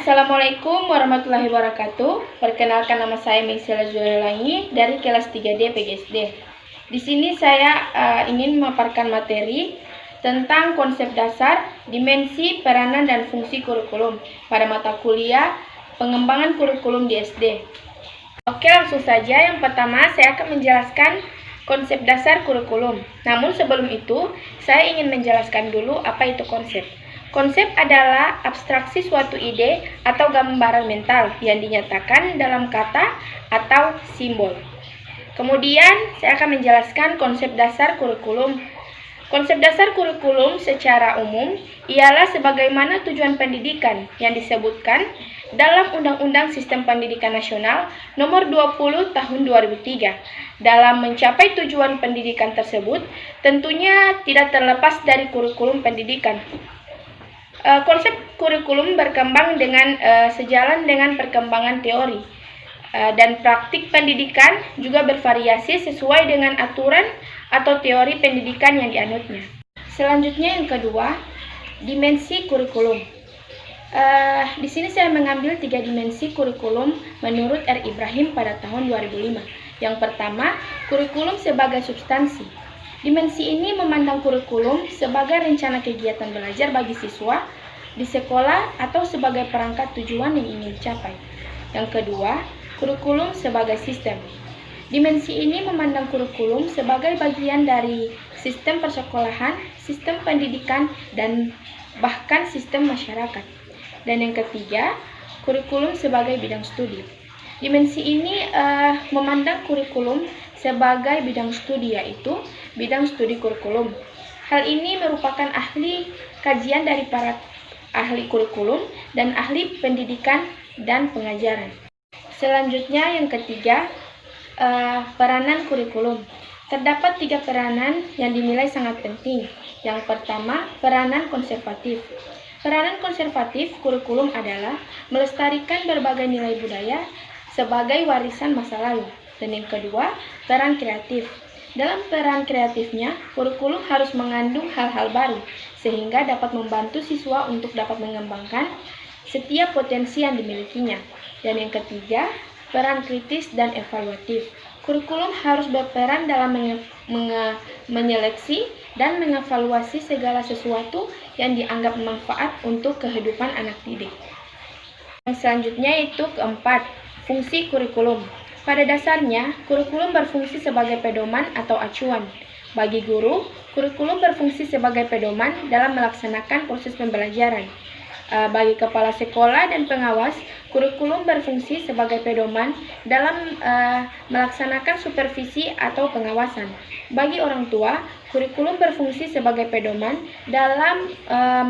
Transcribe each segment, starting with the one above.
Assalamualaikum warahmatullahi wabarakatuh. Perkenalkan, nama saya Meisela Zulelangi dari kelas 3D PGSD. Di sini saya ingin memaparkan materi tentang konsep dasar, dimensi, peranan, dan fungsi kurikulum pada mata kuliah pengembangan kurikulum di SD. Oke, langsung saja. Yang pertama, saya akan menjelaskan konsep dasar kurikulum. Namun sebelum itu, saya ingin menjelaskan dulu apa itu konsep. Konsep adalah abstraksi suatu ide atau gambaran mental yang dinyatakan dalam kata atau simbol. Kemudian, saya akan menjelaskan konsep dasar kurikulum. Konsep dasar kurikulum secara umum ialah sebagaimana tujuan pendidikan yang disebutkan dalam Undang-Undang Sistem Pendidikan Nasional Nomor 20 Tahun 2003. Dalam mencapai tujuan pendidikan tersebut, tentunya tidak terlepas dari kurikulum pendidikan. Konsep kurikulum berkembang dengan sejalan dengan perkembangan teori dan praktik pendidikan, juga bervariasi sesuai dengan aturan atau teori pendidikan yang dianutnya. Selanjutnya yang kedua, dimensi kurikulum. Di sini saya mengambil 3 dimensi kurikulum menurut R. Ibrahim pada tahun 2005. Yang pertama, kurikulum sebagai substansi. Dimensi ini memandang kurikulum sebagai rencana kegiatan belajar bagi siswa di sekolah atau sebagai perangkat tujuan yang ingin dicapai. Yang kedua, kurikulum sebagai sistem. Dimensi ini memandang kurikulum sebagai bagian dari sistem persekolahan, sistem pendidikan, dan bahkan sistem masyarakat. Dan yang ketiga, kurikulum sebagai bidang studi. Dimensi ini memandang kurikulum sebagai bidang studi, yaitu bidang studi kurikulum. Hal ini merupakan ahli kajian dari para ahli kurikulum dan ahli pendidikan dan pengajaran. Selanjutnya yang ketiga, peranan kurikulum. Terdapat 3 peranan yang dinilai sangat penting. Yang pertama, peranan konservatif. Peranan konservatif kurikulum adalah melestarikan berbagai nilai budaya sebagai warisan masa lalu. Dan yang kedua, peran kreatif. Dalam peran kreatifnya, kurikulum harus mengandung hal-hal baru, sehingga dapat membantu siswa untuk dapat mengembangkan setiap potensi yang dimilikinya. Dan yang ketiga, peran kritis dan evaluatif. Kurikulum harus berperan dalam menyeleksi dan mengevaluasi segala sesuatu yang dianggap bermanfaat untuk kehidupan anak didik. Yang selanjutnya itu keempat, fungsi kurikulum. Pada dasarnya, kurikulum berfungsi sebagai pedoman atau acuan. Bagi guru, kurikulum berfungsi sebagai pedoman dalam melaksanakan proses pembelajaran. Bagi kepala sekolah dan pengawas, kurikulum berfungsi sebagai pedoman dalam melaksanakan supervisi atau pengawasan. Bagi orang tua, kurikulum berfungsi sebagai pedoman dalam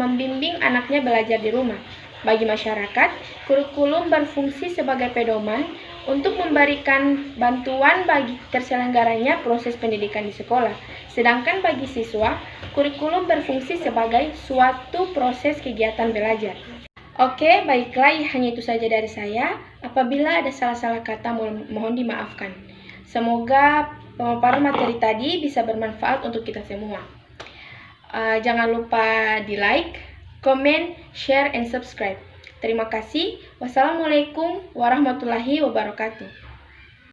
membimbing anaknya belajar di rumah. Bagi masyarakat, kurikulum berfungsi sebagai pedoman untuk memberikan bantuan bagi terselenggaranya proses pendidikan di sekolah. Sedangkan bagi siswa, kurikulum berfungsi sebagai suatu proses kegiatan belajar. Oke, baiklah, hanya itu saja dari saya. Apabila ada salah-salah kata, mohon dimaafkan. Semoga pemaparan materi tadi bisa bermanfaat untuk kita semua. Jangan lupa di like, comment, share, and subscribe. Terima kasih. Wassalamualaikum warahmatullahi wabarakatuh.